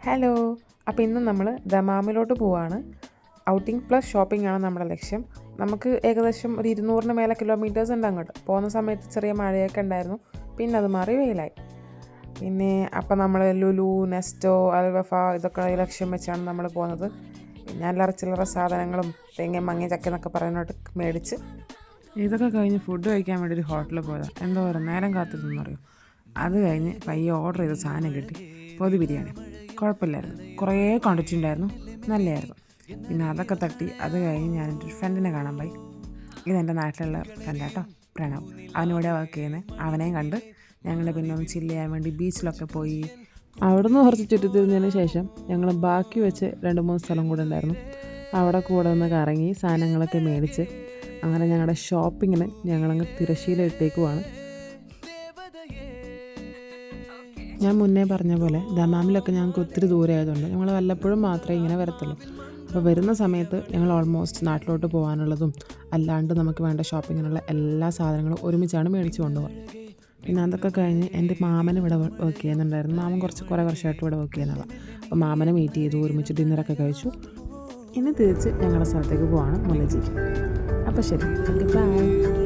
Hello. അപ്പോൾ ഇന്ന് നമ്മൾ ദമാമിലോട്ട് പോവാണ്. ഔട്ടിംഗ് പ്ലസ് ഷോപ്പിംഗ് ആണ് നമ്മുടെ ലക്ഷ്യം. നമുക്ക് ഏകദേശം ഒരു 200 മേലെ കിലോമീറ്റേഴ്സ് ഉണ്ട് അങ്ങോട്ട്. പോകുന്ന സമയത്ത് ചെറിയ മഴയൊക്കെ ഉണ്ടായിരുന്നു, പിന്നെ അത് മാറി വെയിലായി. പിന്നെ അപ്പോൾ നമ്മൾ ലുലു, നെസ്റ്റോ, അൽവഫ ഇതൊക്കെ ലക്ഷ്യം വെച്ചാണ് നമ്മൾ പോകുന്നത്. പിന്നെ അല്ലറ ചില്ലറ സാധനങ്ങളും തേങ്ങ മങ്ങ ചക്ക എന്നൊക്കെ പറയുന്നോട്ട് മേടിച്ച് ഇതൊക്കെ കഴിഞ്ഞ് ഫുഡ് കഴിക്കാൻ വേണ്ടി ഒരു ഹോട്ടലിൽ പോയതാണ്. എന്തോ പറയുക, നേരം കാത്തിരുന്നറിയും. അത് കഴിഞ്ഞ് പയ്യെ ഓർഡർ ചെയ്ത സാധനം കിട്ടി, പൊതി ബിരിയാണി. കുഴപ്പമില്ലായിരുന്നു, കുറേ ക്വാണ്ടിറ്റി ഉണ്ടായിരുന്നു, നല്ലതായിരുന്നു. പിന്നെ അതൊക്കെ തട്ടി അത് കഴിഞ്ഞ് ഞാനെൻ്റെ ഒരു ഫ്രണ്ടിനെ കാണാൻ പോയി. ഇതെൻ്റെ നാട്ടിലുള്ള ഫ്രണ്ടാട്ടോ, പ്രണവ്. അവനിവിടെ വർക്ക് ചെയ്യുന്നത്. അവനെയും കണ്ട് ഞങ്ങൾ പിന്നെ ഒന്ന് ചില്ല് ചെയ്യാൻ വേണ്ടി ബീച്ചിലൊക്കെ പോയി. അവിടുന്ന് കുറച്ച് ചുറ്റിത്തിരിഞ്ഞതിന് ശേഷം ഞങ്ങൾ ബാക്കി വെച്ച് 2-3 സ്ഥലം കൂടെ ഉണ്ടായിരുന്നു. അവിടെ കൂടെ ഒന്ന് കറങ്ങി സാധനങ്ങളൊക്കെ മേടിച്ച് അങ്ങനെ ഞങ്ങളുടെ ഷോപ്പിങ്ങിന് ഞങ്ങളങ്ങ് തിരശ്ശീല ഇട്ടേക്കുവാണ്. ഞാൻ മുന്നേ പറഞ്ഞ പോലെ ദമാമിലൊക്കെ ഞങ്ങൾക്ക് ഒത്തിരി ദൂരെ ആയതുകൊണ്ട് ഞങ്ങൾ വല്ലപ്പോഴും മാത്രമേ ഇങ്ങനെ വരത്തുള്ളൂ. അപ്പോൾ വരുന്ന സമയത്ത് ഞങ്ങൾ ഓൾമോസ്റ്റ് നാട്ടിലോട്ട് പോകാനുള്ളതും അല്ലാണ്ട് നമുക്ക് വേണ്ട ഷോപ്പിങ്ങിനുള്ള എല്ലാ സാധനങ്ങളും ഒരുമിച്ചാണ് മേടിച്ച് കൊണ്ടുപോകാം. പിന്നെ അതൊക്കെ കഴിഞ്ഞ് എൻ്റെ മാമൻ ഇവിടെ വർക്ക് ചെയ്യുന്നുണ്ടായിരുന്നു. മാമൻ കുറേ വർഷമായിട്ട് ഇവിടെ വർക്ക് ചെയ്യുന്നതാണ്. അപ്പോൾ മാമനെ മീറ്റ് ചെയ്തു, ഒരുമിച്ച് ഡിന്നറൊക്കെ കഴിച്ചു. ഇനി തിരിച്ച് ഞങ്ങളുടെ സ്ഥലത്തേക്ക് പോവാണ്, മുല്ലജിക്ക്. അപ്പോൾ ശരി, ബൈ.